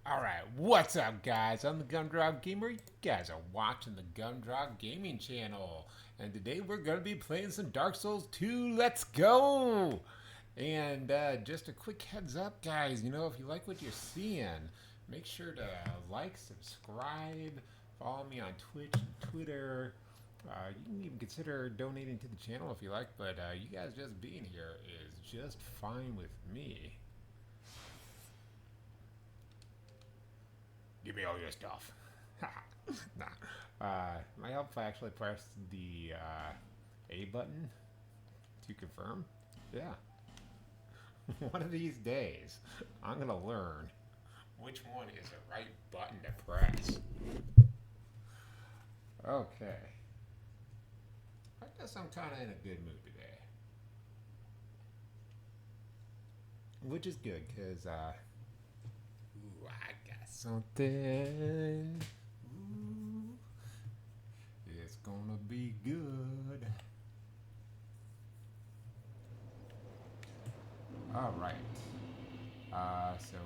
Alright, what's up, guys? I'm the Gumdrop Gamer. You guys are watching the Gumdrop Gaming channel. And today we're going to be playing some Dark Souls 2. Let's go! And just a quick heads up, guys. You know, if you like what you're seeing, make sure to like, subscribe, follow me on Twitch and Twitter. You can even consider donating to the channel if you like, but you guys just being here is just fine with me. Give me all your stuff. Nah. Might help if I actually press the A button to confirm. Yeah. One of these days, I'm going to learn which one is the right button to press. Okay. I guess I'm kind of in a good mood today. Which is good, because, ooh, I got something. Ooh, it's gonna be good. All right. So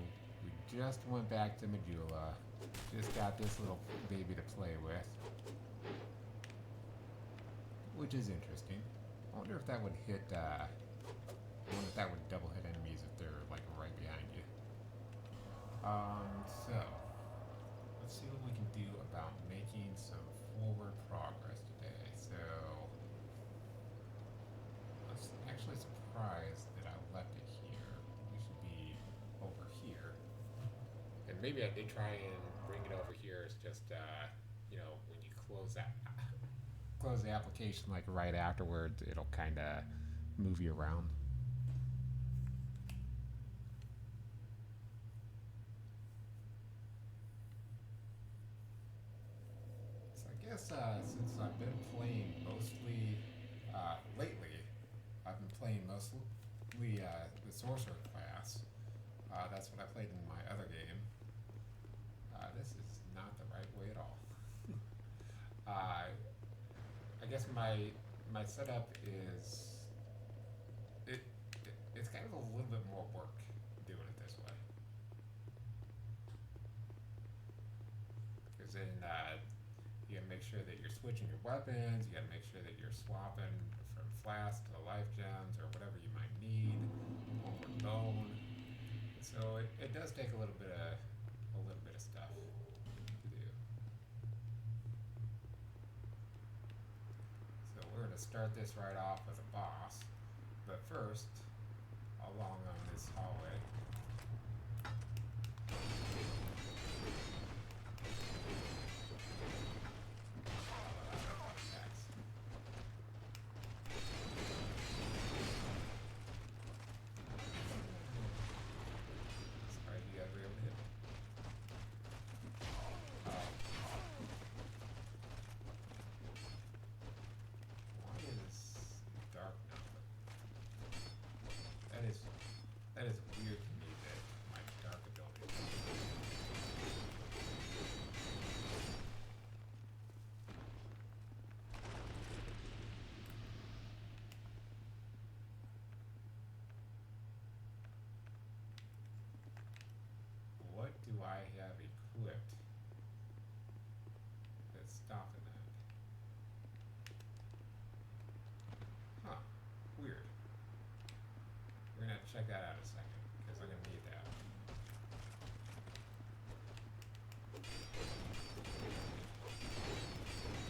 we just went back to Majula. Just got this little baby to play with, which is interesting. I wonder if that would hit. I wonder if that would double hit enemies if they're like right behind you. So let's see what we can do about making some forward progress today. So I was actually surprised that I left it here. We should be over here. And maybe I did try and bring it over here. It's just, you know, when you close the application like right afterwards, it'll kind of move you around. So I guess since I've been playing mostly lately, I've been playing mostly the sorcerer class. That's what I played in my other game. This is not the right way at all. I guess my setup is it's kind of a little bit more work doing it this way. Because then you gotta make sure that you're switching your weapons. You gotta make sure that you're swapping from flask to life gems or whatever you might need, over bone. So it does take a little bit of stuff to do. So we're gonna start this right off with a boss, but first, along on this hallway. Sorry, you guys were able to hit me. Why is dark now? That is weird to me that my dark ability. What do I have equipped that's stopping that? Huh. Weird. We're gonna have to check that out in a second, because I'm gonna need that. I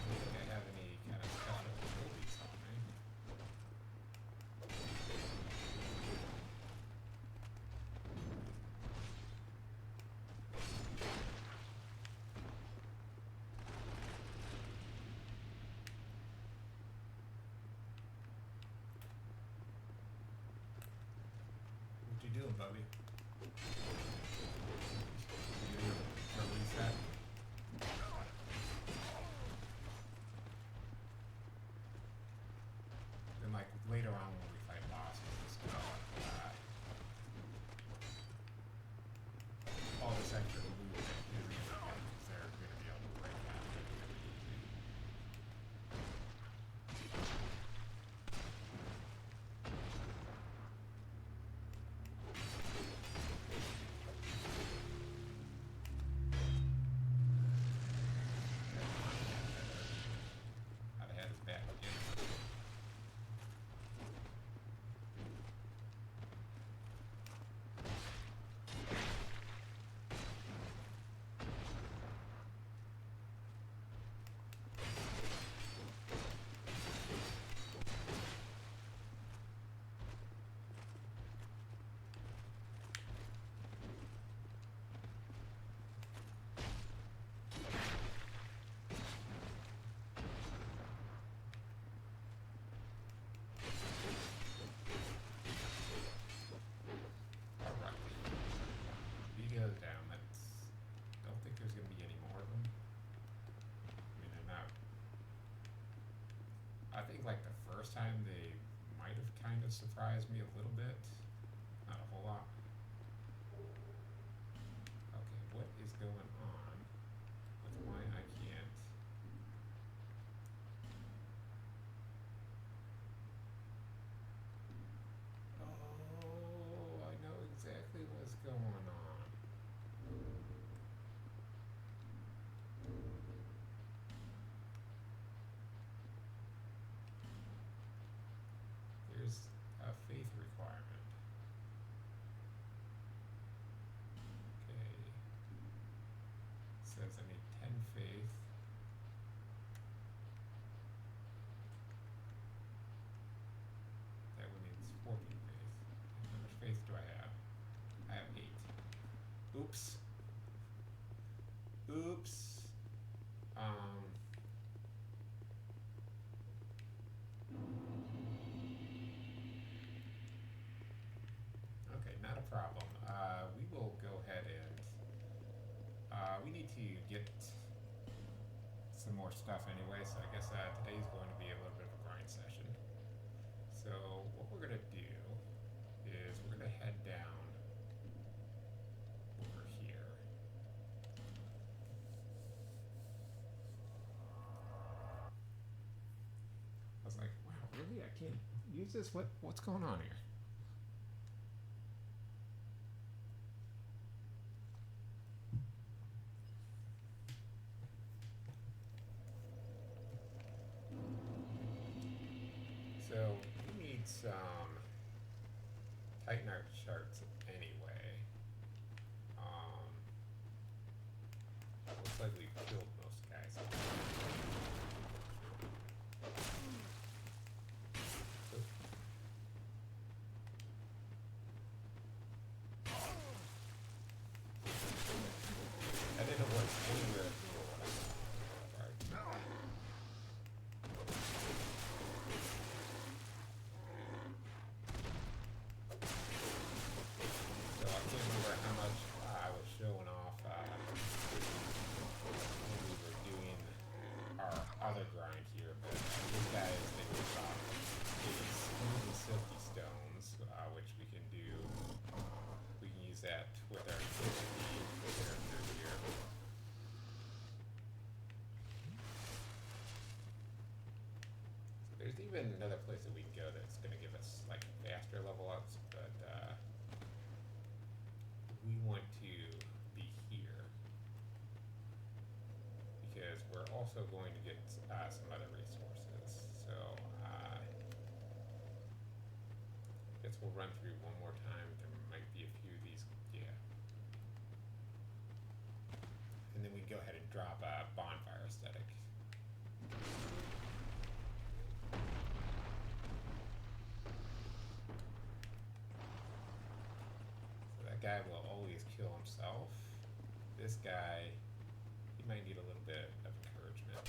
don't think I have any kind of special abilities on me. What you doing, Bubby? You doing a reset? Then like later on when we fight bosses and stuff, all this extra loot isn't gonna be good because they're gonna be able to break that really easy. surprise me a little bit. Not a whole lot. Okay, what is going on with why I can't? Oh, I know exactly what's going on. There's a faith requirement. Okay. It says I need 10 faith. That one needs 14 faith. And how much faith do I have? I have 8. Oops. Oops. Okay, not a problem. We will go ahead and we need to get some more stuff anyway, so I guess today's going to be a little bit of a grind session. So what we're gonna do is we're gonna head down over here. I was like, wow, really? I can't use this? What's going on here? So we need some tighten our charts anyway. Looks like we killed most guys. Oop. I didn't know what anywhere. Right. So I can't remember how much I was showing off when we were doing our other grind here, but these guys, they give off these smooth and silky stones, which we can do. We can use that with our 50 character here. So there's even another place that we can go that's going to give us like faster level ups, but we want to be here because we're also going to get some other resources. So I guess we'll run through one more time. There might be a few of these, yeah. And then we go ahead and drop a bonfire aesthetic. So that guy will always kill himself. This guy, he might need a little bit of encouragement.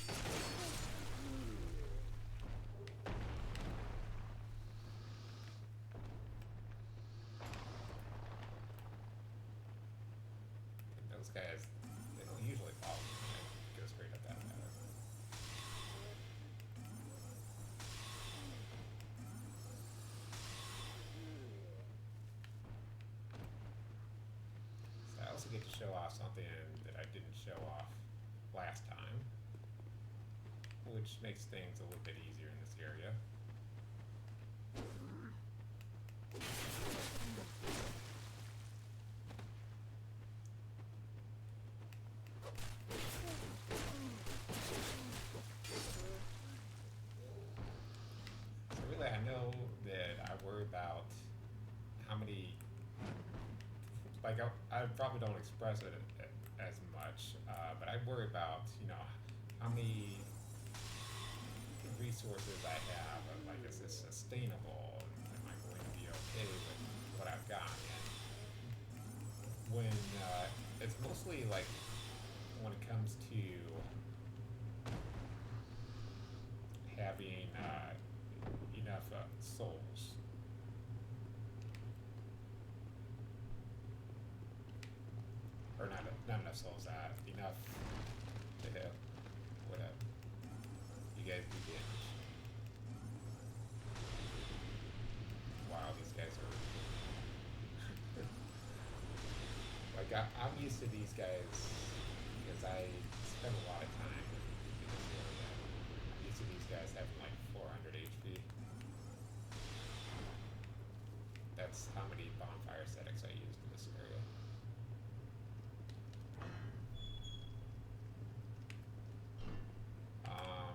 And those guys, they don't usually follow me. They go straight up that ladder. So I also get to show off something that I didn't show off last time, which makes things a little bit easier in this area. So really, I know that I worry about how many, like I probably don't express it as much, but I worry about, how many resources I have, and like, is this sustainable? Am I going to be okay with what I've got? And when it's mostly like when it comes to having enough souls. Or not enough souls, enough to hit whatever. You guys do damage. I'm used to these guys because I spend a lot of time in this area. I'm used to these guys having like 400 HP. That's how many bonfire aesthetics I used in this area. I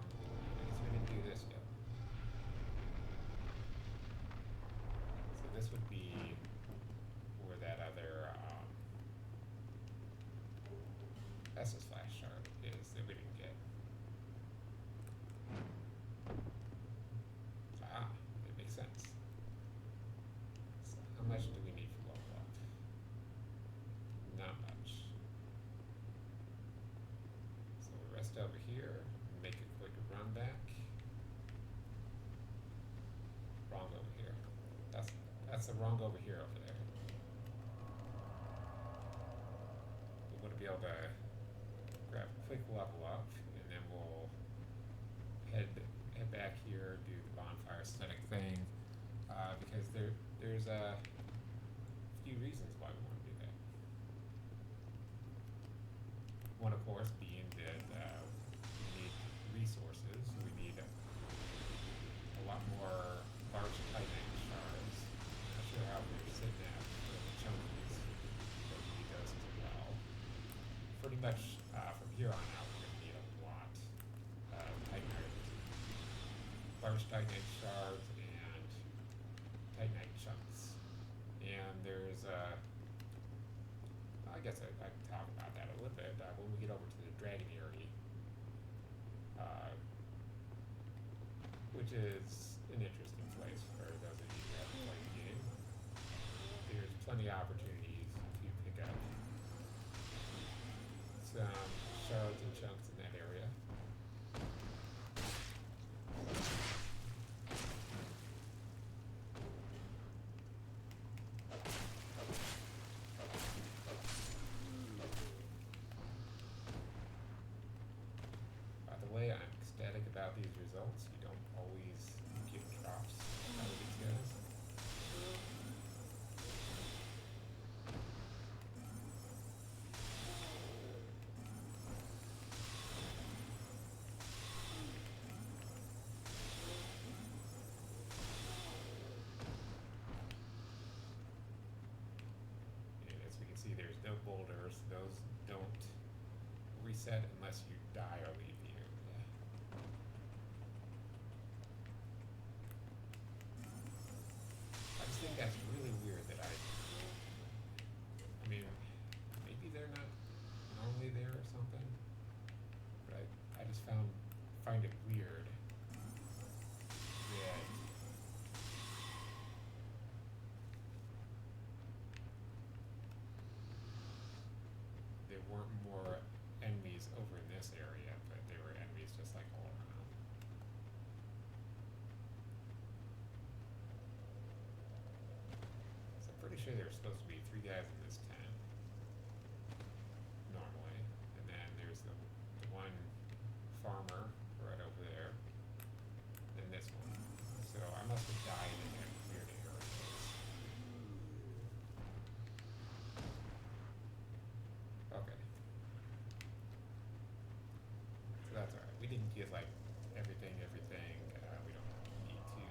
guess we didn't do this yet. So this would be where that other Estus Flash shard is that we didn't get. Ah, it makes sense. So how much do we need for level up? Not much. So we rest over here, make a quick run back. Wrong over here. That's the wrong over here over there. We want to be able to grab a quick level up, and then we'll head back here, do the bonfire aesthetic thing, because there's a few reasons why we want to do that. One, of course, being that we need resources. We need a lot more large titanite shards. Not sure how we're sitting at for the chunkies, but we need those as well. Pretty much from here on out, we're going to need a lot of titanite, large titanite shards and titanite chunks. And there's I guess I can talk about that a little bit when we get over to the Dragon Eyrie, which is an interesting place for those of you who haven't played the game. There's plenty of opportunities to pick up some shards and chunks in that area. By the way, I'm ecstatic about these results. You don't always get drops out of these guys. And as we can see, there's no boulders. Those don't reset unless you die or leave the area. I just think that's really weird that I mean, maybe they're not normally there or something, but I just find it weird that there weren't more enemies over in this area, but there were enemies just like all around. So I'm pretty sure there were supposed to be 3 guys in this tent normally, and then there's the one farmer right over there, and this one. So I must have died in that weird area. Okay. So that's alright. We didn't get like everything. We don't need to.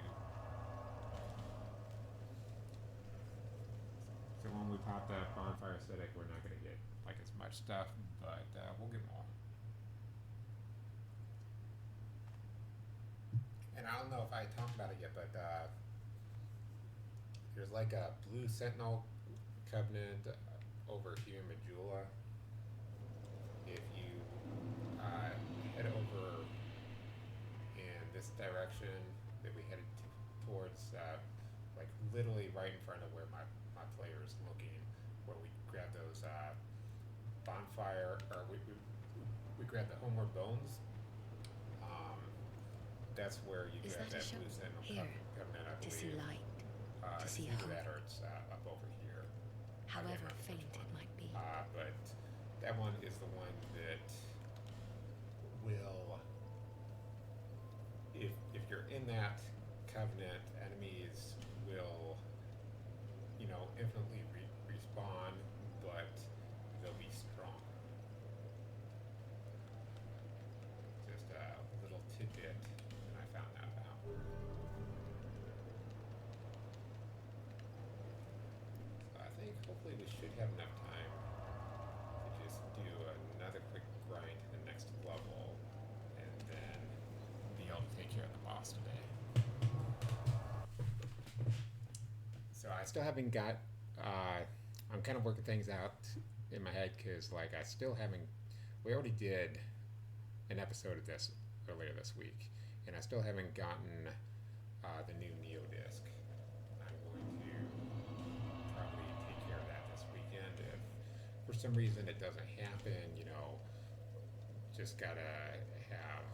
So when we pop that bonfire aesthetic, we're not going to get like as much stuff, but we'll get more. And I don't know if I talked about it yet, but there's like a blue sentinel covenant over here in Majula. If you head over in this direction that we headed towards, like literally right in front of where my player is looking, where we grab those bonfire, or we grab the homeward bones. That's where you Is grab that a that shop? blue sentinel Here, covenant, I to see believe. light, to It's see either hope, that or it's up over here. I can't however remember which faint it one. might be. But that one is the one that will, if you're in that covenant, enemies will, infinitely respawn, but So I think hopefully we should have enough time to just do another quick grind to the next level and then be able to take care of the boss today. So I still haven't got. I'm kind of working things out in my head because, like, I still haven't. We already did an episode of this earlier this week, and I still haven't gotten the new Neo disc. I'm going to probably take care of that this weekend. If for some reason it doesn't happen, just gotta have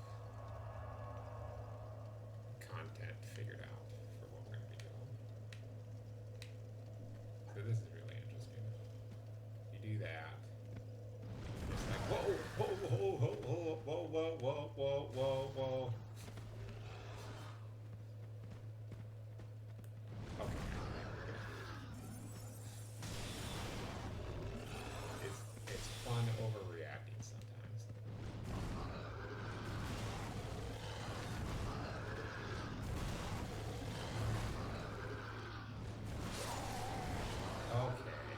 content figured out for what we're gonna be doing. So this is really interesting. You do that. It's like whoa, whoa, whoa, whoa, whoa, whoa, whoa, whoa, whoa, whoa, whoa. Okay. It's fun overreacting sometimes. Okay,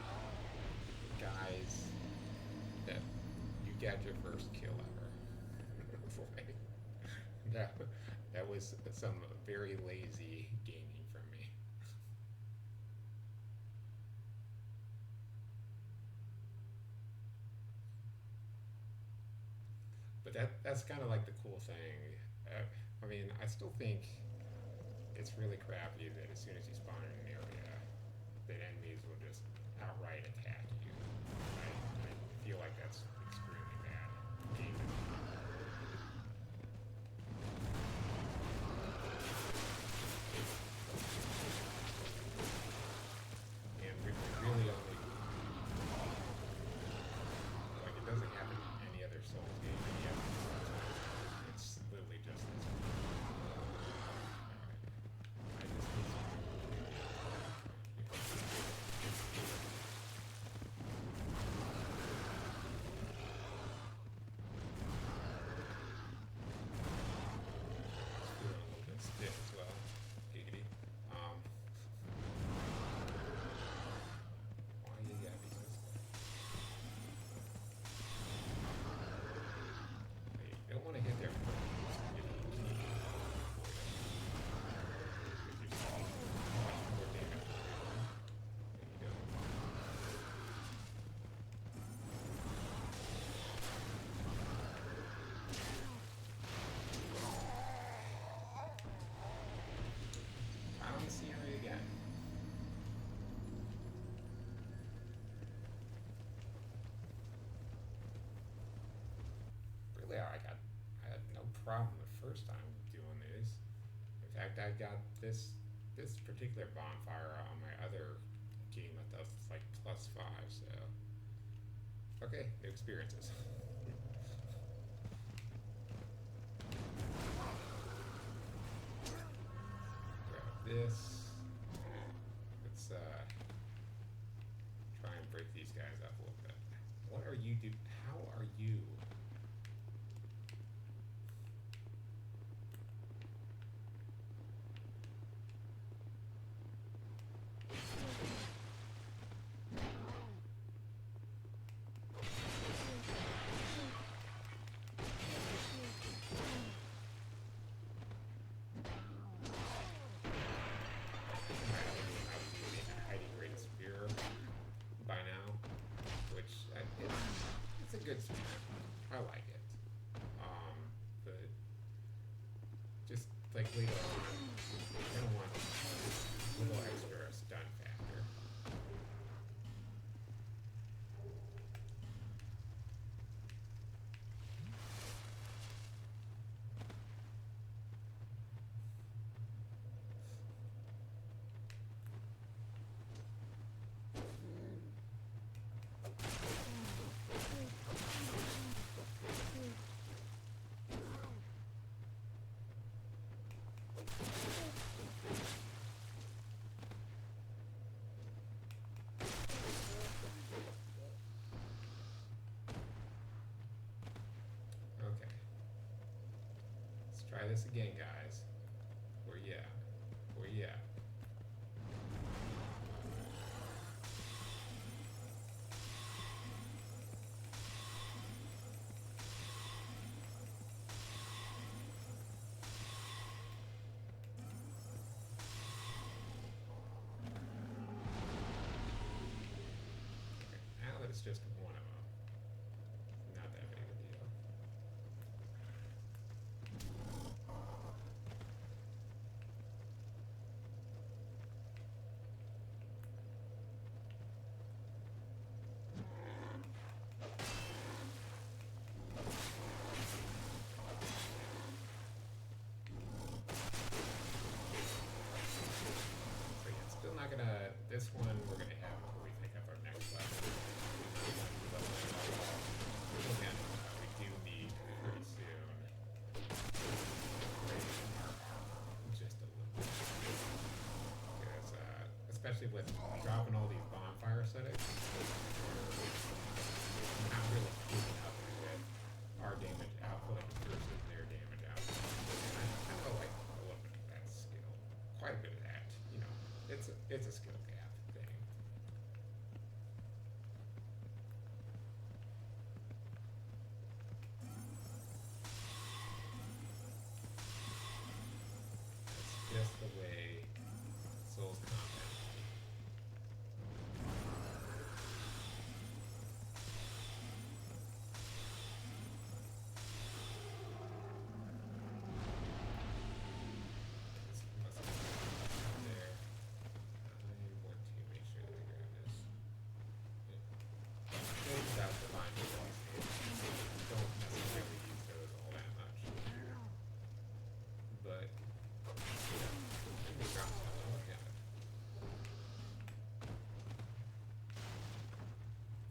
guys, that you got your first kill ever. Boy, that that was some very lazy gaming from me. But that's kind of like the cool thing. I mean, I still think it's really crappy that as soon as you spawn in an area, that enemies will just outright attack you. I feel like that's extremely bad gaming. And we really only like it doesn't happen in any other Souls game. And yet, it's literally just this. Alright. I just need some. Feeling a little bit stiff as well. Giggity. Why you gotta be so stiff? You don't want to hit their foot if you can. Because you're taking much more damage than you don't. Found the scenery again. Really, I had no problem the first time doing these. In fact, I got this particular bonfire on my other game at the like +5. So okay, new experiences. Grab this. Let's try and break these guys up a little bit. What are you do? How are you? I was using a hiding great spear by now, which it's a good spear. I like it. But just like later on, you're gonna want a little extra stun factor. Okay. Let's try this again, guys. We're yeah. Where you at? Okay, now that it's just one of them, not that big of a deal. So yeah, still not gonna. This one we're gonna have before we pick up our next level. Again, we do need pretty soon. Raise our armor just a little bit, because especially with dropping all these bonfire settings, we're not really keeping up with our damage output versus their damage output. And I kind of like a little bit of that skill, quite a bit of that. You know, it's a skill gap thing. That's just the way Souls combat. This must be up there. I want to make sure that I grab this. Those out the line with these don't necessarily use those all that much. But let me drop something. Look at it.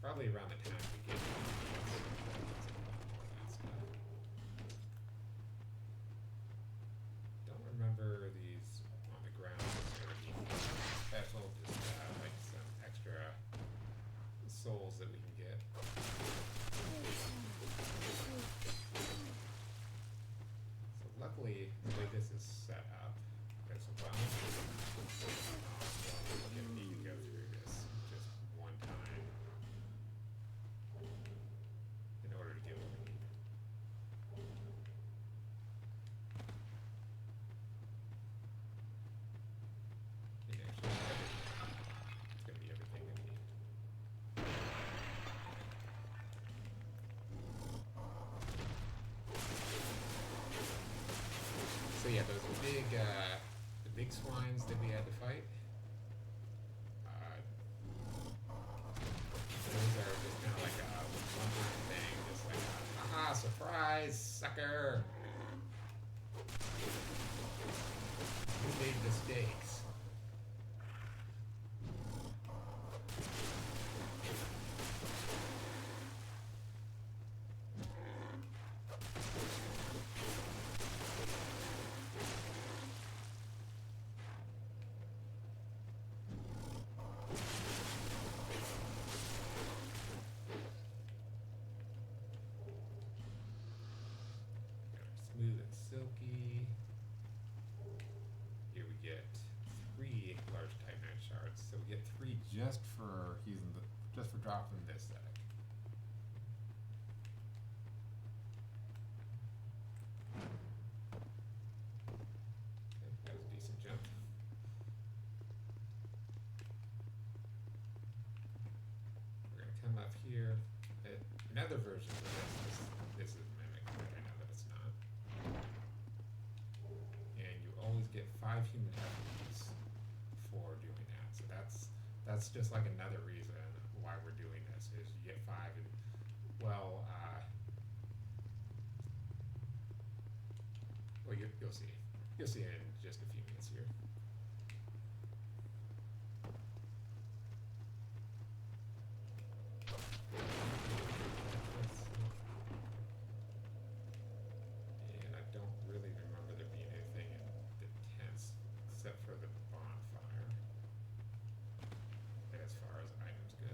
Probably around the time we get more of that stuff. Don't remember these on the ground necessarily being special, just like some extra souls that we can get. So luckily, the way this is set up, there's a bunch. We're gonna need to go through this just one time in order to get what we need. And actually, it's gonna be everything that we need. So yeah, those the big swines that we had to fight. Those are just kind of like a one-time thing, just like, haha, surprise, sucker. You made mistakes. Smooth and silky. Here we get 3 large Titanite shards. So we get 3 just for dropping this setting. Okay, that was a decent jump. We're gonna come up here. Another version of this is mimic, but I know that it's not. And you always get 5 human FPs for doing that. So that's just like another reason why we're doing this, is you get 5 and well, you'll see. You'll see it in just a few minutes here. And I don't really remember there being anything in the tents except for the bonfire, as far as items go.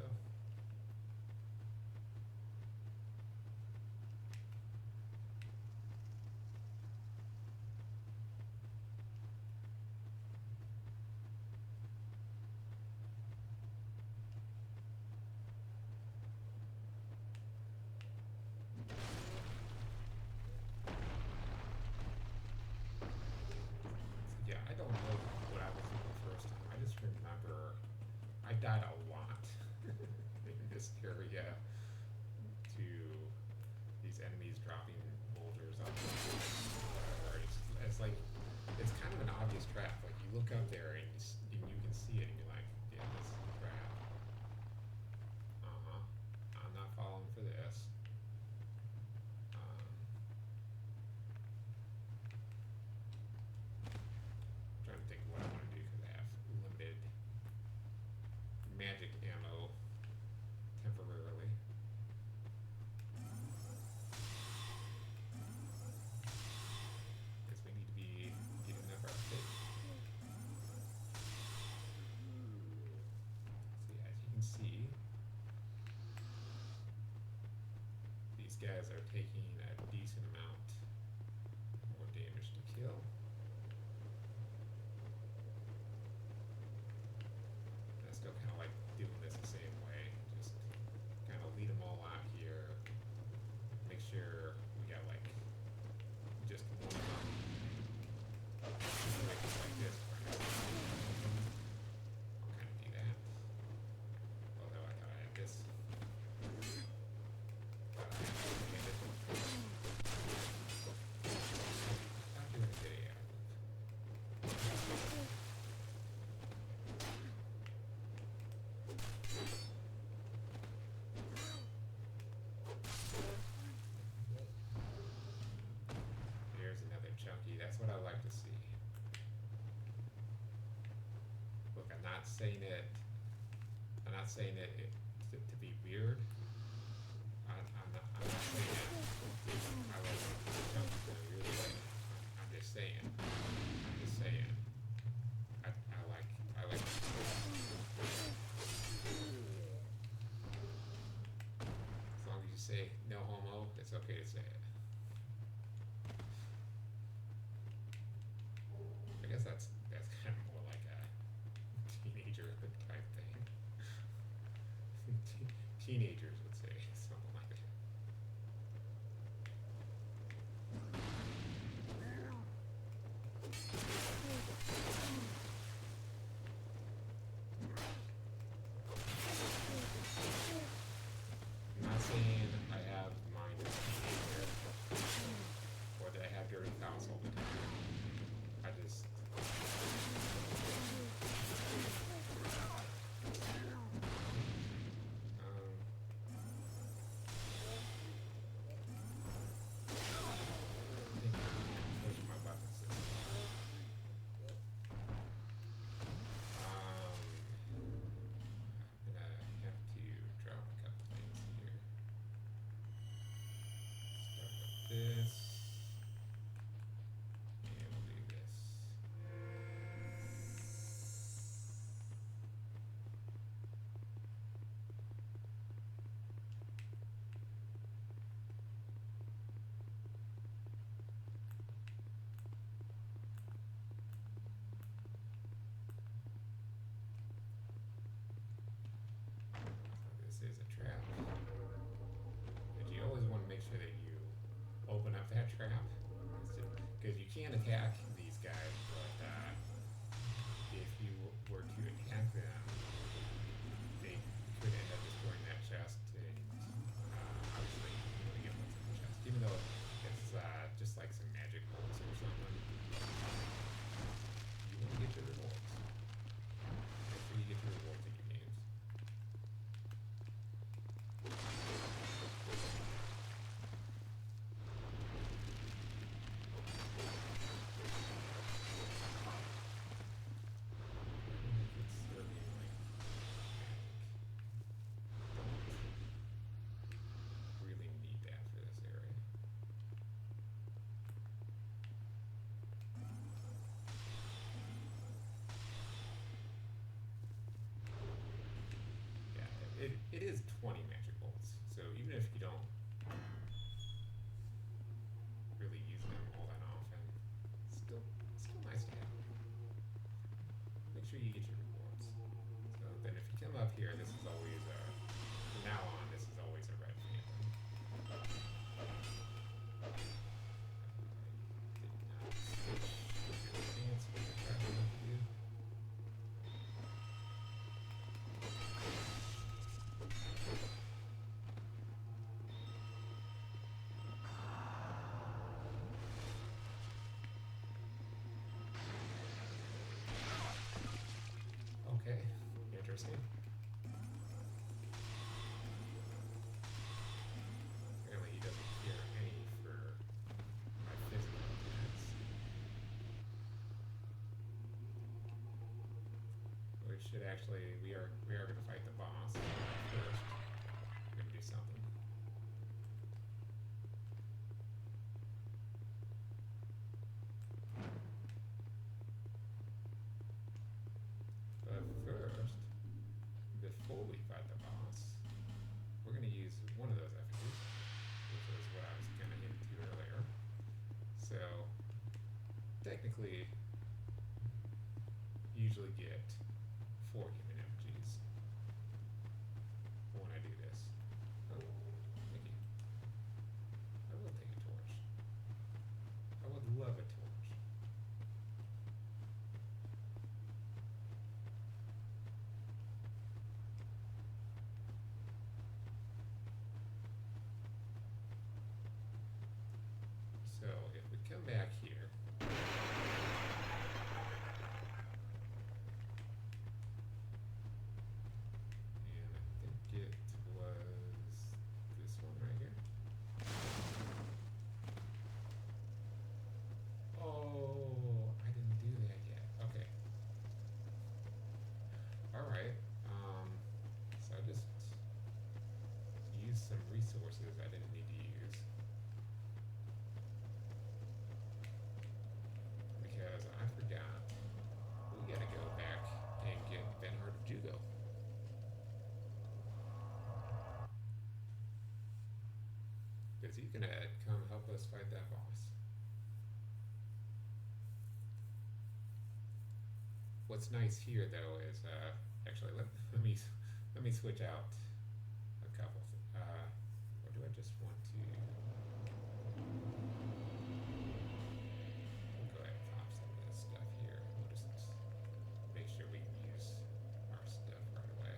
can see, these guys are taking a decent amount more damage to kill. I still kind of like doing this the same way. Just kind of lead them all out here. Make sure we got like just one of them. Like this. I'll kind of do that. Although I thought I had this. Not doing a video. Here's another chunky. That's what I like to see. Look, I'm not saying it to be weird. I'm not saying it. I like chunky in a weird way. I'm just saying. I like. As long as you say no homo, it's okay to say it. I guess that's kind of more like a teenager type thing. Teenagers would say something like that. I'm not saying I have mind as a teenager or that I have dirty thoughts all the time. I just push my buttons. I'm gonna have to drop a couple things here. Start with this. And we'll do this. This is a trap. But you always want to make sure that you open up that trap. Because you can attack these guys, but if you were to attack them, they could end up destroying that chest. And obviously, you want to get what's in the chest. Even though it's just like some magic bolts or something, you want to get your rewards. Make sure you get your rewards in your games. It's serving like don't really need that for this area. Yeah, it is 20 magic bolts, so even if you don't really use them all that often, it's still nice to have. Make sure you get your rewards. So then if you come up here, this is always from now on, this is always a red phantom. Did not switch your stance with the crap I left you. Okay, interesting. Apparently he doesn't care any for my physical attacks. We should actually, we are going to fight the boss first. We're going to do something. But first, before we fight the boss, we're going to use one of those effigies, which was what I was kind of into earlier. So, technically, you usually get 4 human effigies when I do this. Oh, thank you. I will take a torch. I would love a torch. So if we come back here, and I think it was this one right here. Oh, I didn't do that yet. Okay. All right. So I just used some resources I didn't need to use because I forgot we gotta go back and get Benhardt of Jugo. Because he's gonna come help us fight that boss. What's nice here though is actually let me switch out a couple. Or do I just want to? We'll go ahead and pop some of this stuff here. We'll just make sure we can use our stuff right away.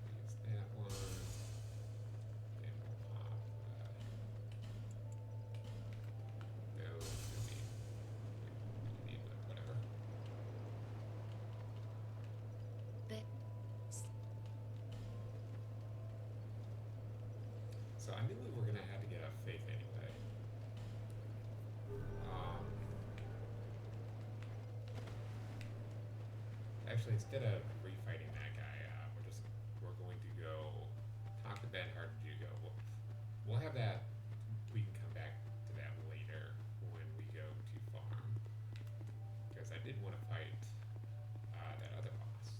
Use that one. And we'll pop those. We need whatever. So I knew we were gonna have to get a faith anyway. Actually, instead of refighting that guy, we're going to go talk to Benhardt and Jugo. We'll have that. We can come back to that later when we go to farm, because I did want to fight that other boss.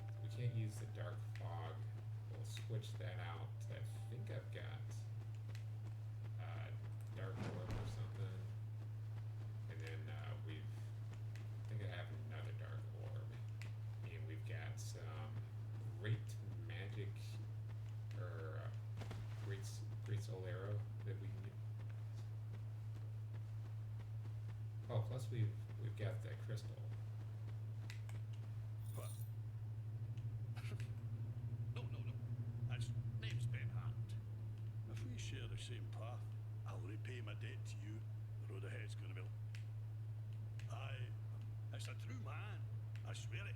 So we can't use the dark fog. We'll switch that out. I think I've got dark orb or something, and then I think I have another dark orb, and we've got some great magic or great soul arrow that we can. Oh, plus we've got the crystal. What? No. That's name's Benhardt. If we share the same path, I'll repay my debt to you. The road ahead's gonna be. It's a true man. I swear it.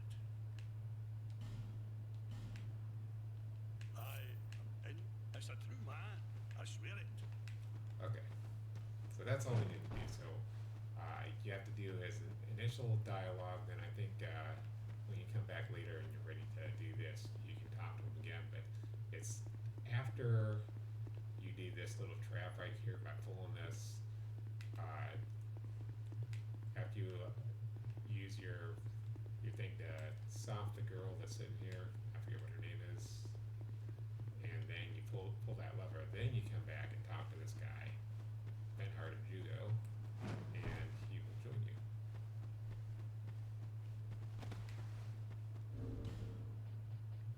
It's a true man. I swear it. Okay, so that's all we need to do. So you have to do as an initial dialogue. Then I think when you come back later and you're ready to do this, you can talk to him again. But it's after you do this little trap right here by pulling this. After you use your thing to stop the girl that's sitting here. I forget what her name is. And then you pull that lever. Then you come back and talk to this guy, Benhardt of Jugo, and he will join you.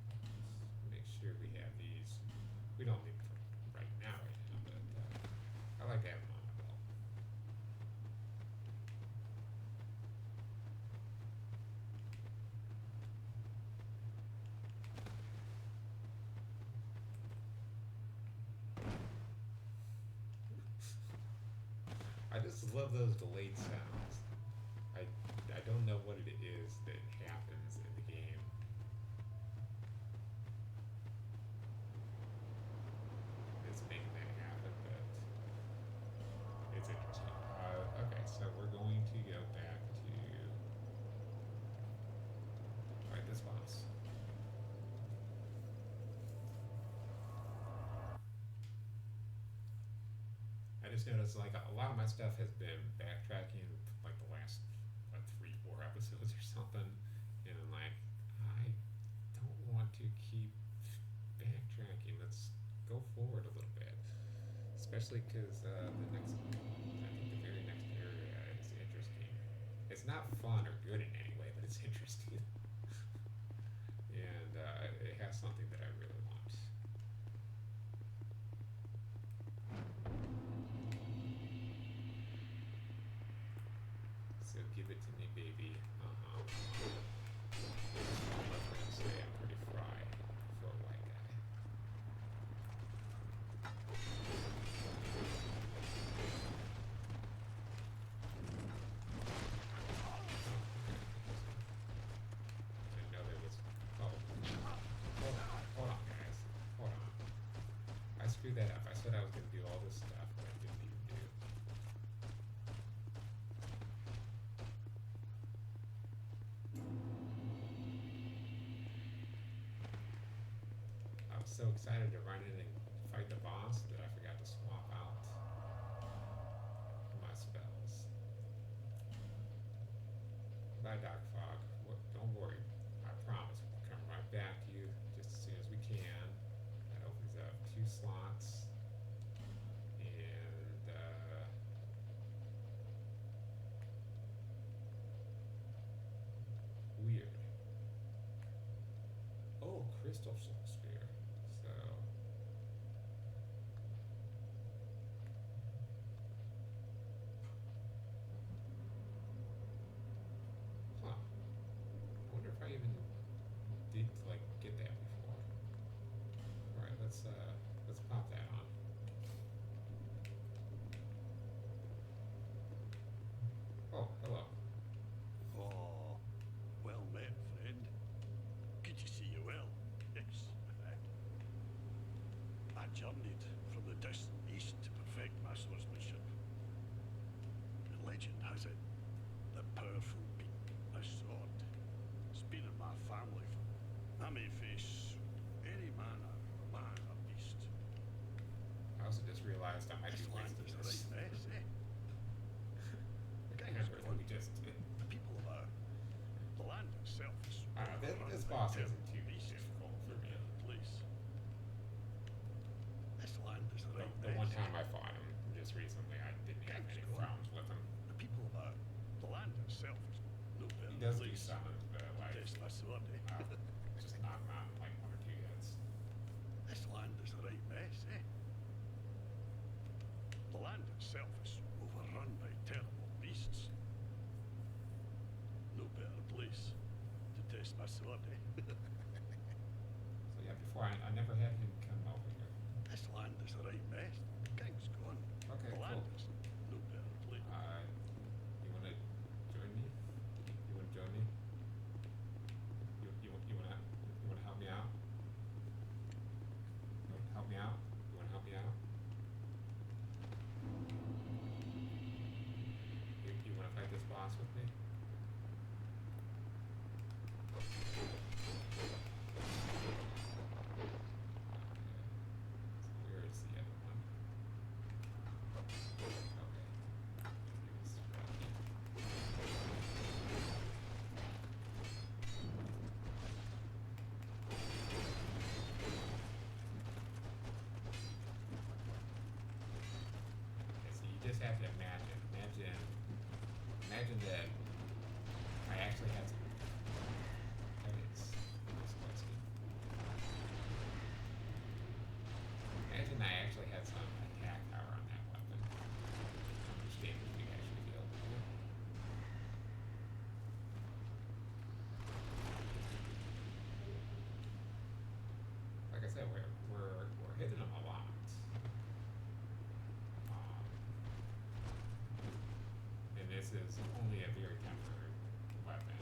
Let's make sure we have these. We don't need them right now, but I like to have them on my belt. I just love those delayed sounds. I don't know what it is that happens in the game. It's making that happen, but it's interesting. Okay, so we're going to go back to fight this boss. I just noticed like a lot of my stuff has been backtracking like the last what 3, 4 episodes or something, and I'm like, I don't want to keep backtracking. Let's go forward a little bit, especially because the next, I think the very next area is interesting. It's not fun or good in any way, but it's interesting, and it has something that I really want. So give it to me, baby. I'm gonna say I'm pretty fried for a white guy. I know there was. Oh, hold on, guys. Hold on. I screwed that up. I said I was gonna do all this stuff, but I didn't even do. I was so excited to run in and fight the boss that I forgot to swap out my spells. Bye, Doc Fog. Don't worry. I promise we'll come right back to you just as soon as we can. That opens up 2 slots. And, weird. Oh, crystal sphere. So, huh. I wonder if I even did like get that before. All right, let's pop that on. Oh, hello. Oh, well met, friend. Good to see you well. Yes. I journeyed from the distant east to perfect my swordsmanship. The legend has it that powerful beak, a sword, has been in my family. I may face any manner of man or beast. I also just realized I might This be land wasting is a this. right mess, eh? I can't remember what we just did. The people of the land itself is I don't know, this overrun by boss terrible isn't too beasts. difficult for No me. better place. This land is a right The mess. one time I fought him just recently, I didn't have Thanks, any go on. problems with him. The people of the land itself is no better He does do place. summons, but like, Test my sword, eh? just knock him out in like 1 or 2 hits. This land is a right mess, eh? The land itself is overrun by terrible beasts. No better place to test my sword, eh? So yeah, before I never had him come over here. This land is a right mess. King's gone. Okay, The land cool. is no better place. You wanna join me? You wanna join me? You wanna help me out? You wanna help me out? You wanna help me out? You wanna fight this boss with me? Where is the other one? Okay. Here's Rocky. Okay, so you just have to imagine that I actually had some credits in this question. Imagine I actually had some attack power on that weapon. Understand what you actually feel. Like I said, we're hitting them a lot. Um, and this is only a very temporary weapon.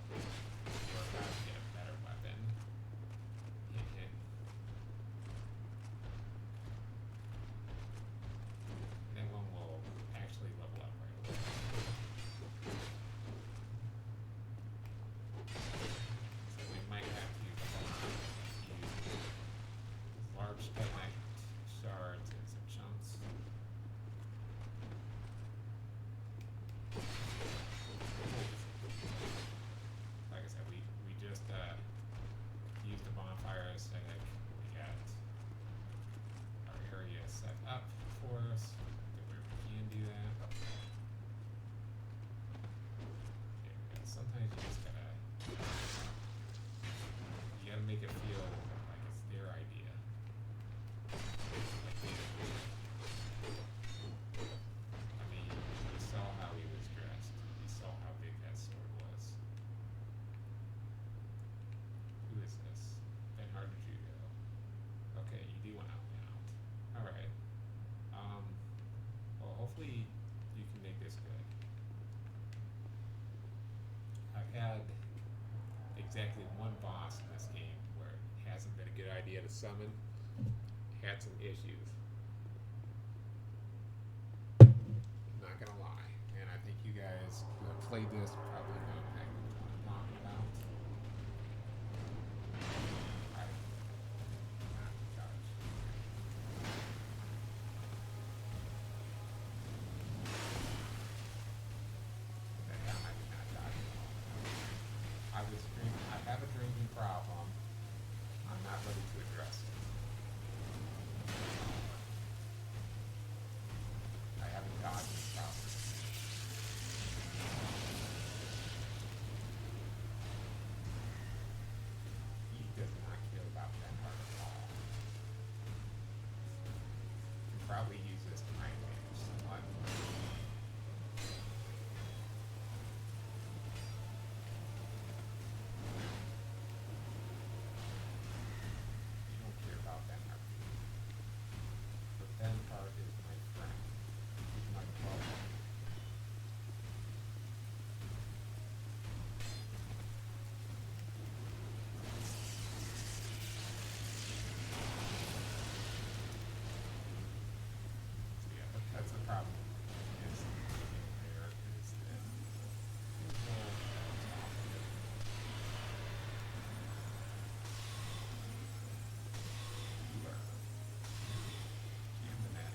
We're about to get a better weapon. Hint, hint. And then one will actually level up right away. So we might have to use large spellite shards and some chunks. hopefully you can make this good. I've had exactly one boss in this game where it hasn't been a good idea to summon. Had some issues. Not gonna lie, and I think you guys who have played this probably know exactly what I'm talking about. I not touch. Okay, I did not dodge at all. I have a drinking problem. I'm not ready to address it. I haven't dodged this problem. He does not care about Benhardt at all. Can probably use this to mind damage someone. You don't care about Benhardt. But Benhardt is my friend. He's my brother. So yeah, that's the problem. Is there is that you are jamming that.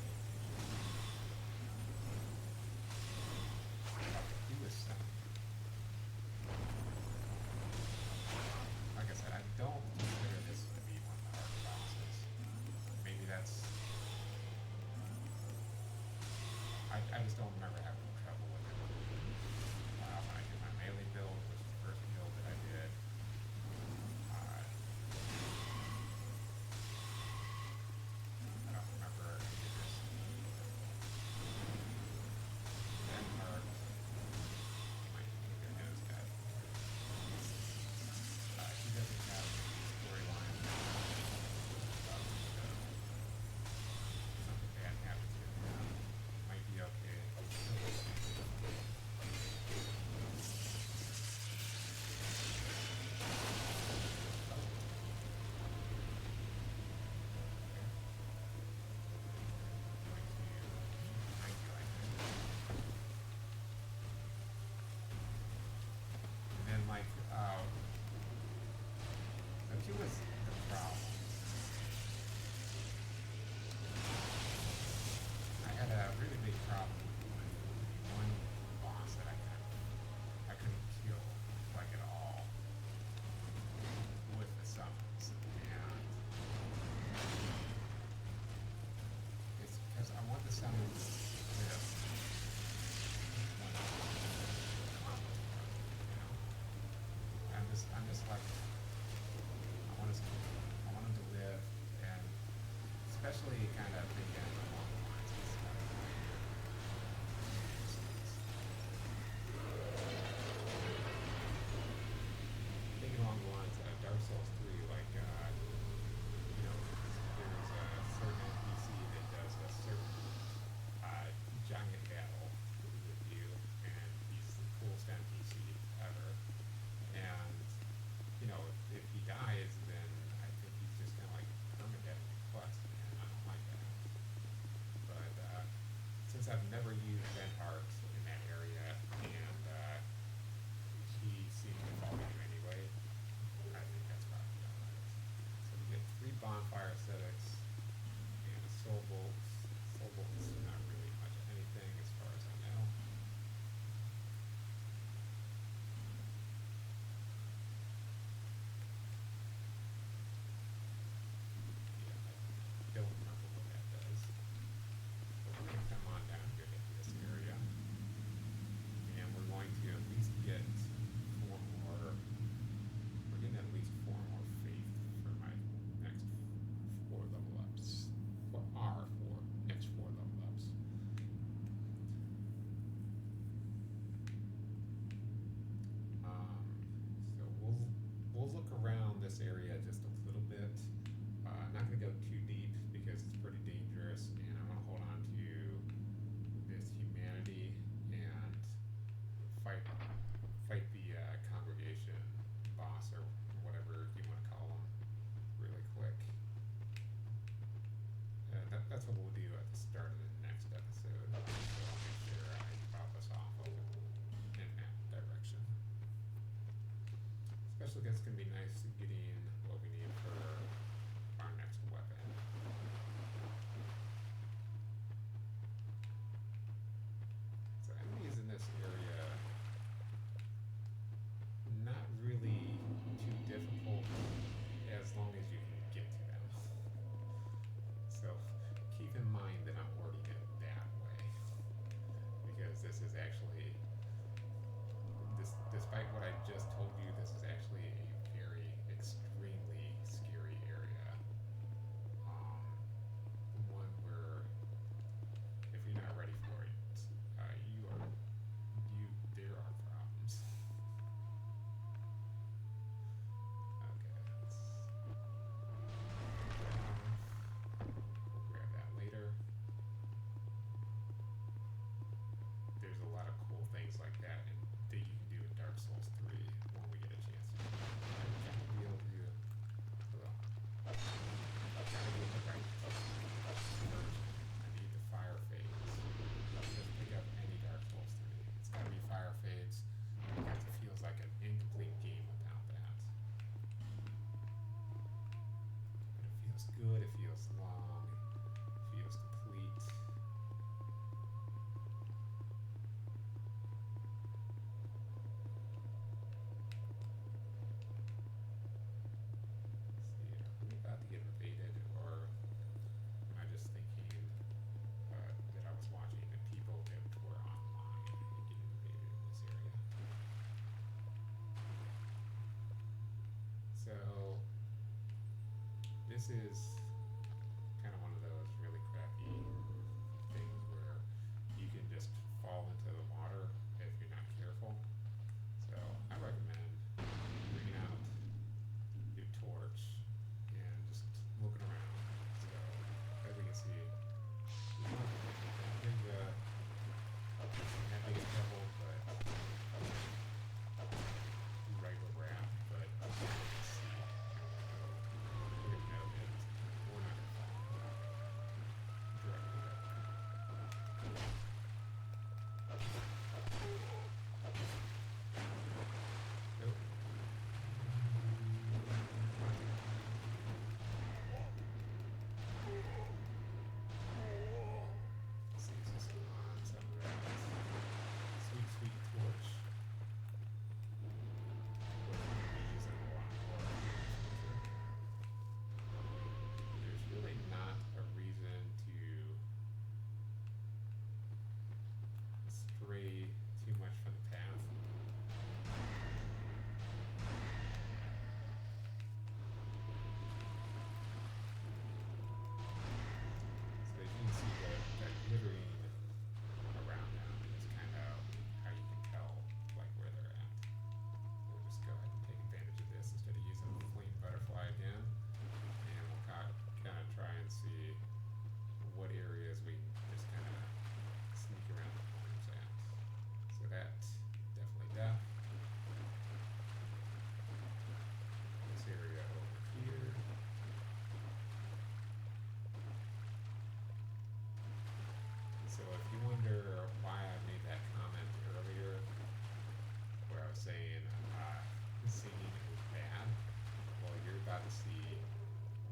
He was like I said, I don't consider this to be one of the hard bosses. Maybe that's I just don't remember having trouble with it. When I did my melee build, which is the first build that I did, I don't remember if I did this. Benhardt, you might think I know this guy. He doesn't have storyline. Something bad happens to him. Might be okay. And then like that was the problem. I had a really big problem with one boss that I couldn't kill like at all with the summons, and it's because I want the summons to live one combo, you know. I'm just like I want him to live, and especially kind of thinking along the lines of stuff. Thinking along the lines of Dark Souls 3, like, you know, there's a certain NPC that does a certain giant battle with you, and he's the coolest NPC ever. And, you know, if he dies, then I think he's just gonna like permadeath the quest, and I don't like that. But since I've never used Benhardt in that area, and he seemed to follow you anyway, I think that's probably alright. So we get 3 bonfire aesthetics and a soul bolt. Soul bolt's not really much of anything as far as I know. Yeah, I don't remember what that does. But we're gonna come on down here to this area. fight the congregation boss or whatever you want to call them really quick. That's what we'll do at the start of the next episode. So I'll make sure I pop us off in that direction. Especially because it's going to be nice getting what we need for our next weapon. So enemies in this area, not really too difficult as long as you can get to them. So keep in mind that I'm wording it that way, because this is actually, despite what I just told you, this is actually a very extremely scary area. One where if you're not ready for it, there are problems. Okay, we'll grab that later. There's a lot of cool things like that that you can do in Dark Souls 3 when we get a chance to. I'm trying to be able to. Well, I'm trying to get the right version. I need the fire fades. Just pick up any Dark Souls 3. It's gotta be fire fades because it feels like an incomplete game without that. But it feels good, it feels long, it feels complete. See, are we about to get invaded, or am I just thinking that I was watching the people that were online and getting invaded in this area? So, this is kind of one of those really crappy things where you can just fall into the water if you're not careful. So, I recommend bringing out your torch and just looking around. So, as we can see, not big trouble, but right where we're at. But as you can see, we're gonna know that we're not gonna fall directly right there. Nope. Seems us on some of that sweet, sweet torch. We're going to be using a lot more in the future. There's really not a reason to stray too much from the path. So as you can see, that glittering around them is kind of how you can tell like where they're at. We'll just go ahead and take advantage of this instead of using the flame butterfly again, and we'll kind of try and see what areas we can just kind of sneak around the corners at. So that definitely death. This area over here. So if you wonder why I made that comment earlier, where I was saying singing is bad, well, you're about to see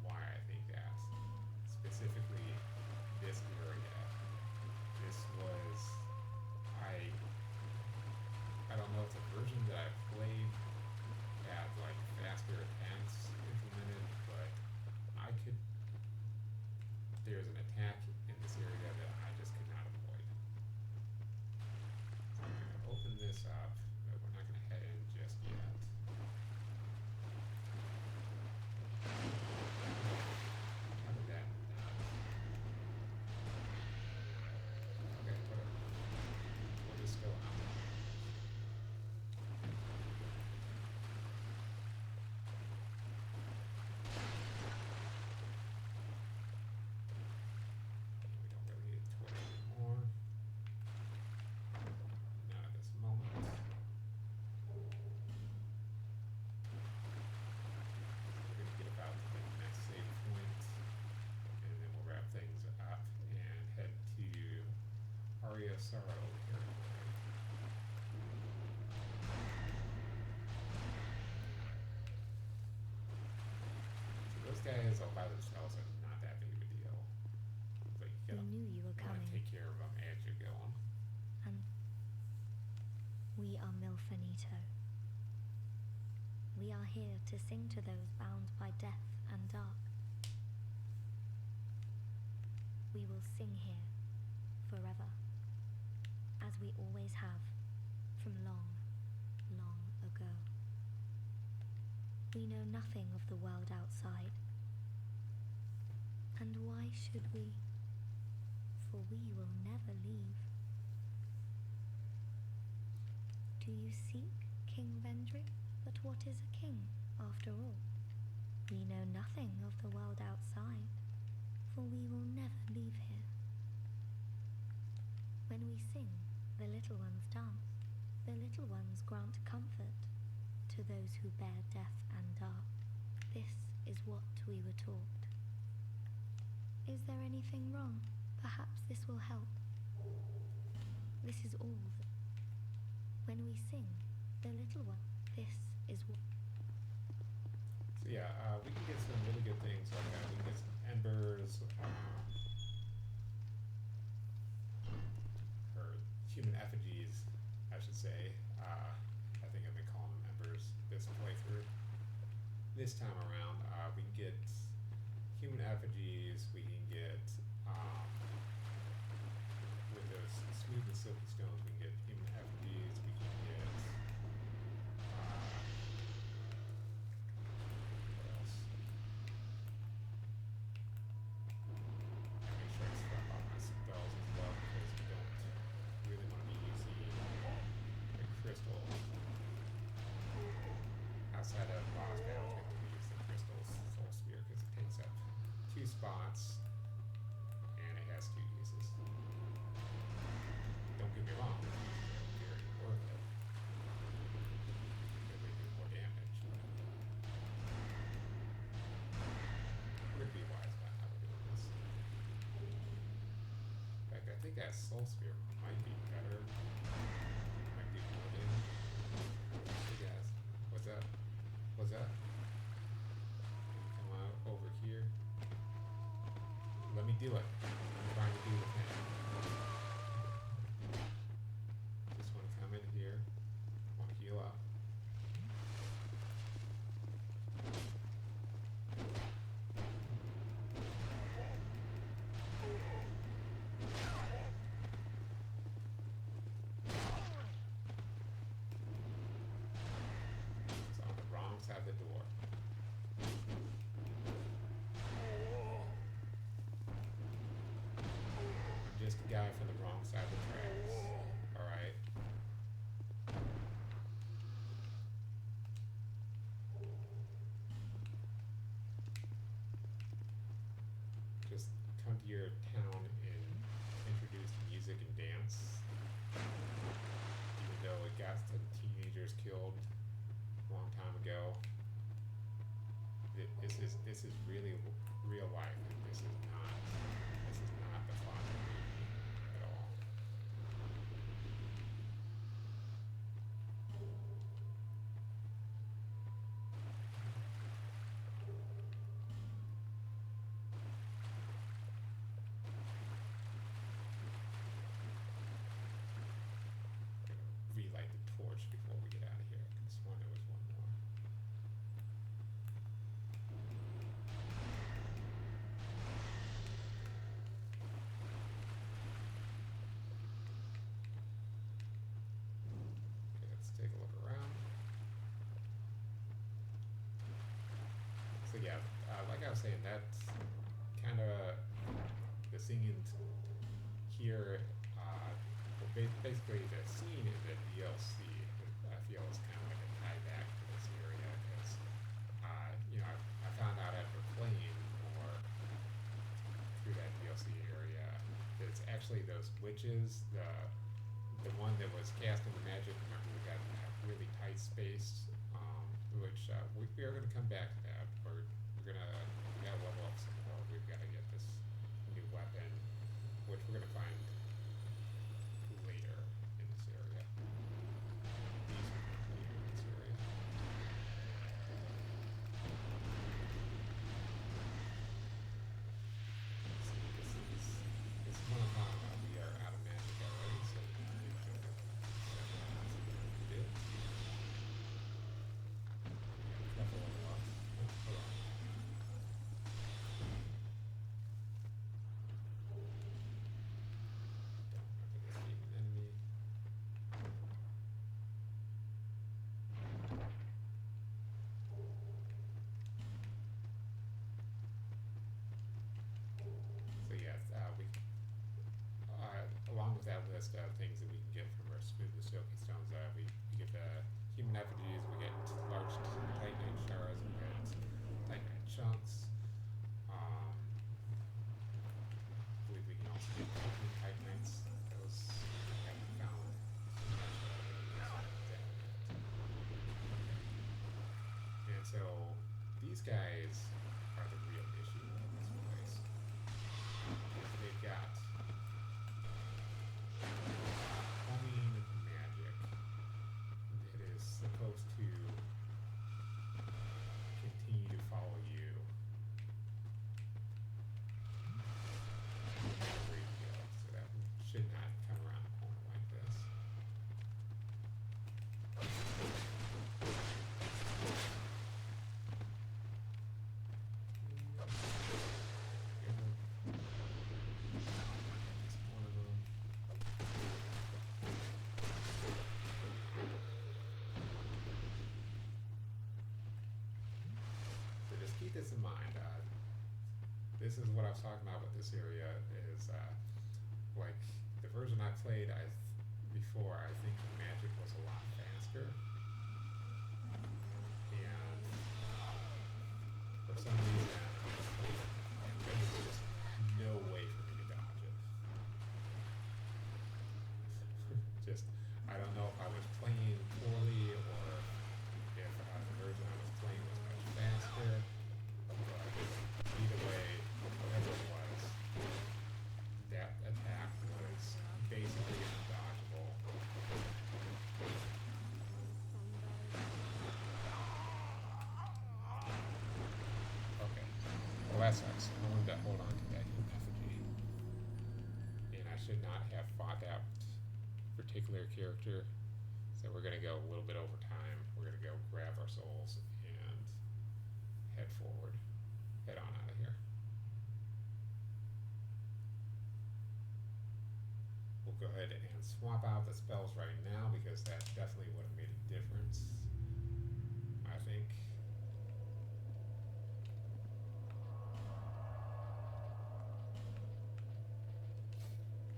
why I think that. Specifically, this area. This was I don't know if the version that I played had like faster attacks implemented, but there's an attack in this area that I just could not avoid. So I'm gonna open this up, but we're not gonna head in just yet. How did that not? Okay, whatever. We'll just go out. We don't really need a torch anymore. Not at this moment. Area of Sorrow here. So those guys all by themselves are not that big of a deal. But you We gotta knew you were wanna coming, take care of them as you're going. and we are Milfanito. We are here to sing to those bound by death and dark. We will sing here forever, as we always have from long, long ago. We know nothing of the world outside, and why should we? For we will never leave. Do you seek King Vendrick? But what is a king, after all? We know nothing of the world outside, for we will never leave here. When we sing, the little ones dance, the little ones grant comfort to those who bear death and dark. This is what we were taught. Is there anything wrong? Perhaps this will help. This is all that. When we sing, the little one, this is what. So yeah, we can get some really good things like that. We can get some embers, or human effigies, I should say. I think I've been calling them embers this playthrough. This time around, we can get human effigies. We can get with those smooth and silky stones. We can get human effigies. We can get what else? I make sure I swap out my spells as well because we don't really want to be using the crystal outside of boss battles. We use the crystal soul spear because it takes up 2 spots and it has 2 uses. Don't get me wrong, it's very worth it because they do more damage. We're gonna be wise about how we're doing this. In fact, I think that soul spear might be better. Might do more damage. Hey guys, what's up? What's up? Come on over here. Let me do it. I'm trying to do the thing. Just want to come in here. Want to heal up. It's on the wrong side of the door. I'm just a guy from the wrong side of the tracks. Alright? Just come to your town and introduce music and dance. Even though it got some teenagers killed a long time ago. This is really real life, and this is not the fun at all. Relight the torch before we get out of here. I could have sworn there was one more. Okay, let's take a look around. So yeah, like I was saying, that's kind of the singing here. Well, basically, the scene in the DLC, I feel is kind of like a tie back to this area because, you know, I found out after playing more through that DLC area that it's actually those witches, the one that was casting the magic. Remember, we got that really tight space, which we are going to come back to that. We gotta level up some more. We've got to get this new weapon, which we're going to find we along with that list of things that we can get from our smooth Silky stones, we get the human effigies, we get large titanite shards, we get titanite chunks. I believe we can also get titanites. Those we haven't found much of. And so these guys are the real issue in this place. They've got plumbing magic that is supposed to continue to follow you wherever you go. So that should not come around the corner like this. Just one of them. So just keep this in mind. This is what I was talking about with this area is like the version I played before, I think the magic was a lot faster. And for some reason, there was just no way for me to dodge it. Just, I don't know if I was playing poorly or if the version I was playing was much faster. But either way, whatever it was, that attack was basically undodgeable. Okay. Well, that sucks. I wanted to hold on to that human effigy. And I should not have fought that particular character. So we're going to go a little bit over time. We're going to go grab our souls and head forward. Head on out of here. We'll go ahead and swap out the spells right now because that definitely would have made a difference, I think.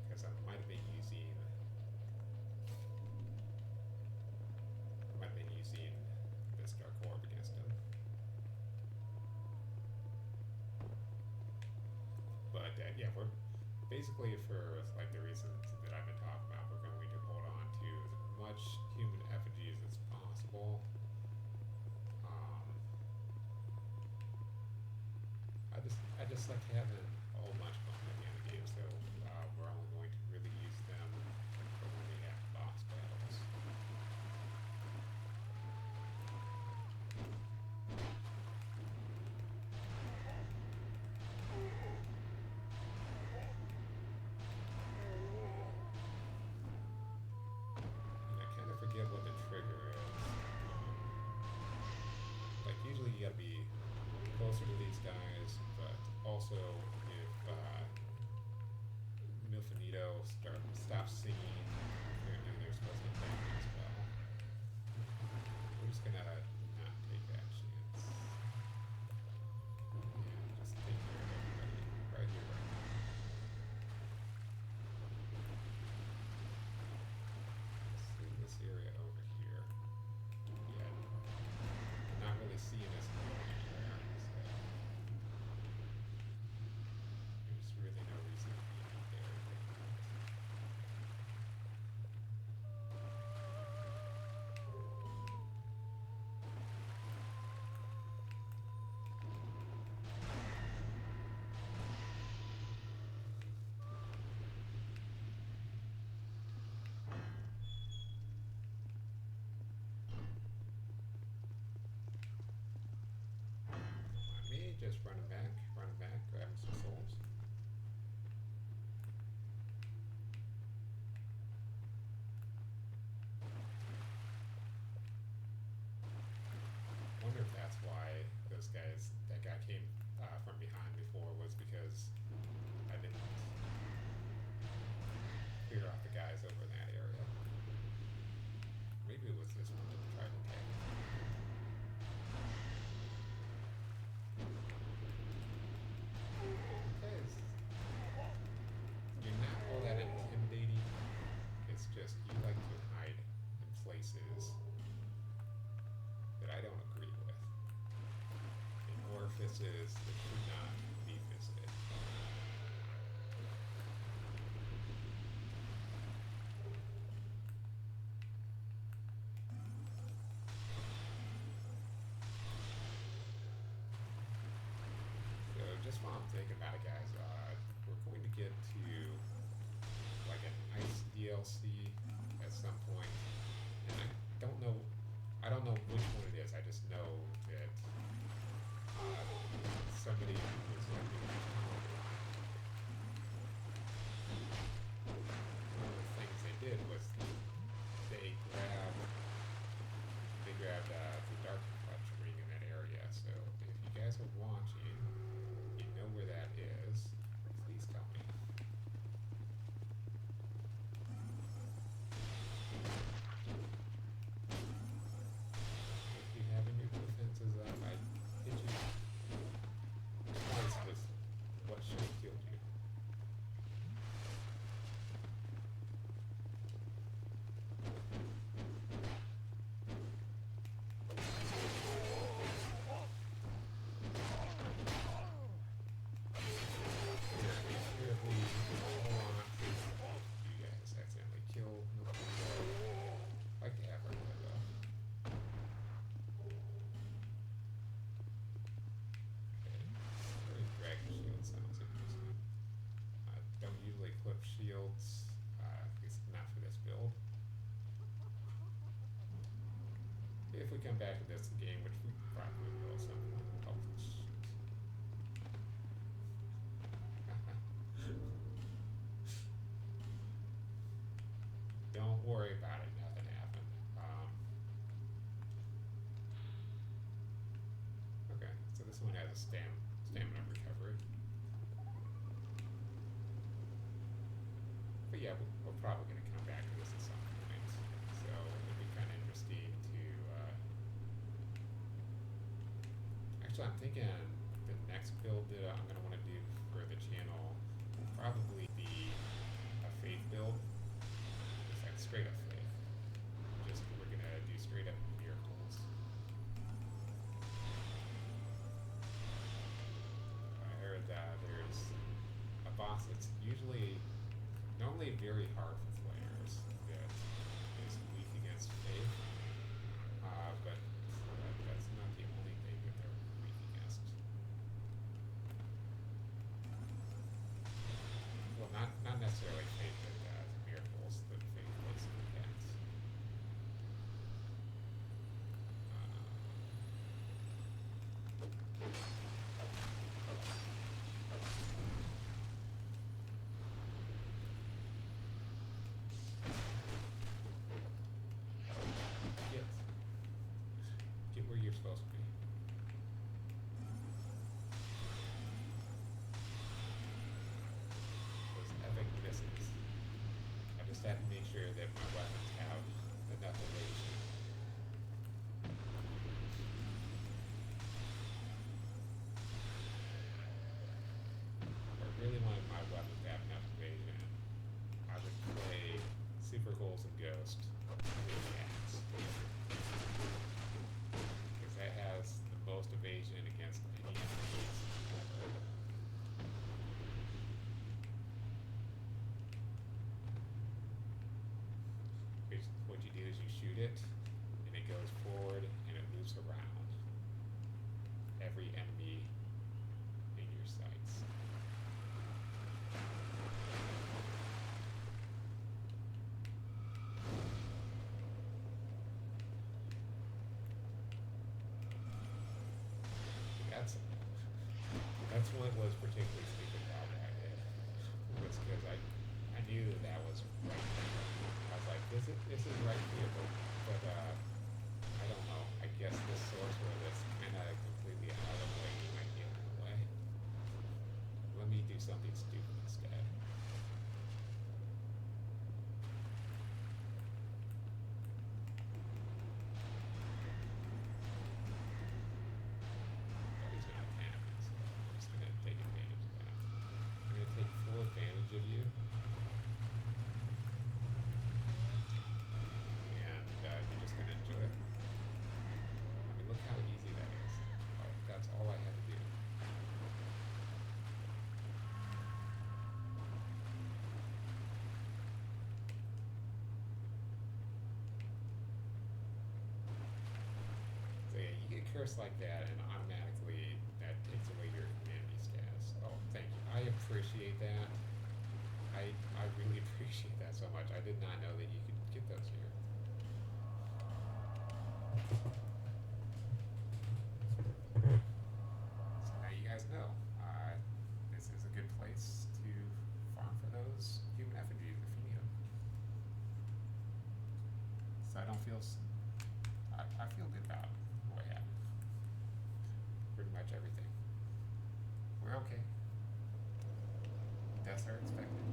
Because I might have been using this Dark Orb against him. But yeah, we're basically, for like the reasons that I've been talking about, we're going to hold on to as much human effigies as possible. I just like having a whole bunch of them at the end of the game, so we're only going to really use them for when we have boss battles. And I kind of forget what the trigger is. Like usually you gotta be closer to these guys, but also if Milfinito stops singing, apparently they're supposed to attack as well. We're just gonna not take that chance. Yeah, just take care of everybody right here, right now. Let's see this area over here. Yeah, not really seeing us anywhere, so there's really no reason to be out there. Me just running back, grabbing some souls. Wonder if that's why that guy came from behind before, was because I didn't clear out the guys over in that area. Maybe it was this one that tried to attack. Okay, sources that could not be visited. So just while I'm thinking about it, guys, we're going to get to like an ice DLC at some point, and I don't know which one it is. I just know that somebody was like, one of the things they did was they grabbed the dark clutch ring in that area. So if you guys are watching, you know where that is. Please tell me. If you have your defenses up, I hit you twice with what should have killed you. Shields, at least not for this build. If we come back to this game, which we probably will at some point. Oh, shoot. Don't worry about it, nothing happened. Okay, so this one has a stamina recovery. But yeah, we're probably going to come back to this at some point. So it'll be kind of interesting to. Actually, I'm thinking the next build that I'm going to want to do for the channel will probably be a faith build. It's like straight up faith. Just we're going to do straight up miracles. I heard that there's a boss that's normally very hard for players that is weak against faith, but that's not the only thing that they're weak against. Well, not necessarily faith, but miracles that faith was against. Get where you're supposed to be. Those epic misses. I just have to make sure that my weapons have enough evasion. If I really wanted my weapons to have enough evasion, I would play Super Goals and Ghost with the axe. That has the most evasion against any enemies. What you do is you shoot it, and it goes forward, and it moves around every enemy in your sights. That's what was particularly stupid about what I did. Was because I knew that was right. I was like, this is right vehicle, but I don't know. I guess this source where that's kind of completely out of the way might get in the way. Let me do something stupid instead. Advantage of you, and you're just gonna enjoy it. I mean, look how easy that is. That's all I had to do. you get cursed like that, and automatically that takes away your humanity status. Oh, thank you. I appreciate that. I really appreciate that so much. I did not know that you could get those here. So now you guys know. This is a good place to farm for those human effigies if you need them. So I don't feel. I feel good about what happened. Pretty much everything. We're okay. Deaths are expected.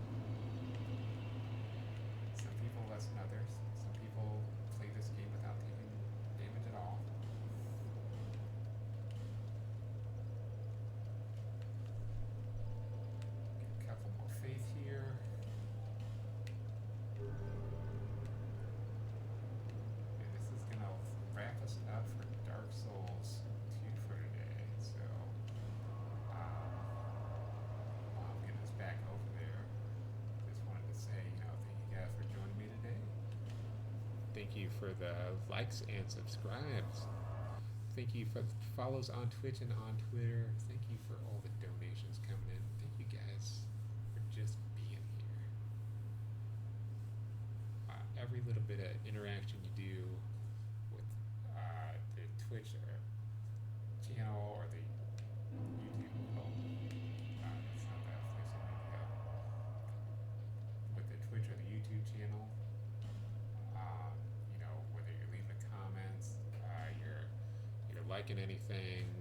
Some people less than others. Some people play this game without taking damage at all. Get a couple more faith here. And this is gonna wrap us up for Dark Souls 2 for today. So I'll get us back over there. Just wanted to say, thank you guys for joining me today. Thank you for the likes and subscribes. Thank you for the follows on Twitch and on Twitter. Thank you for all the donations coming in. Thank you guys for just being here. Every little bit of interaction you do with the Twitch channel or the YouTube, that's not that place I need to go. With the Twitch or the YouTube channel, whether you're leaving comments, you're liking anything,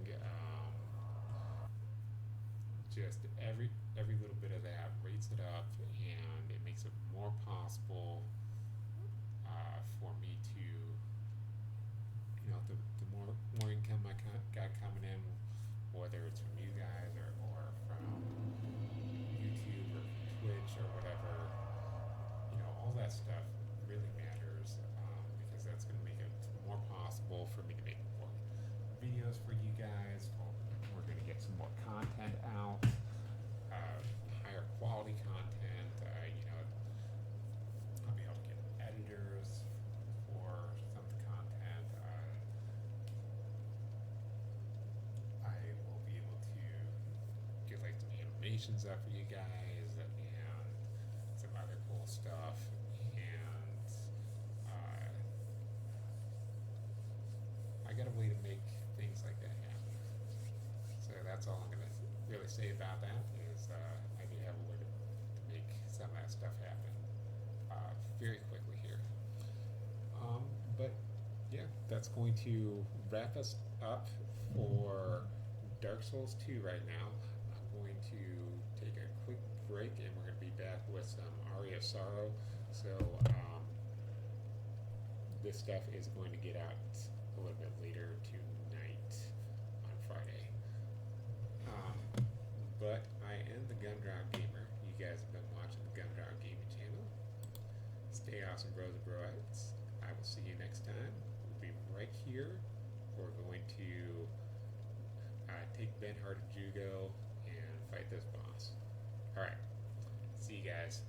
just every little bit of that rates it up, and it makes it more possible for me to, the more income I got coming in, whether it's from you guys or from YouTube or Twitch or whatever, all that stuff really matters, because that's going to make it more possible for me to make more videos for you guys. We're going to get some more content out, higher quality content. I'll be able to get editors for some of the content. I will be able to get like some animations up for you guys and some other cool stuff. And I got a way to make things like that happen. So that's all I'm going to really say about that is I do have a way to make some of that stuff happen very quickly here. But yeah, that's going to wrap us up for Dark Souls 2 right now. I'm going to take a quick break and we're going to be back with some Aria of Sorrow. So this stuff is going to get out a little bit later tonight on Friday. But I am the Gumdrop Gamer. You guys have been watching the Gumdrop Gaming channel. Stay awesome, bros and broettes. I will see you next time. We'll be right here. We're going to take Benhardt and Jugo and fight this boss. Alright. See you guys.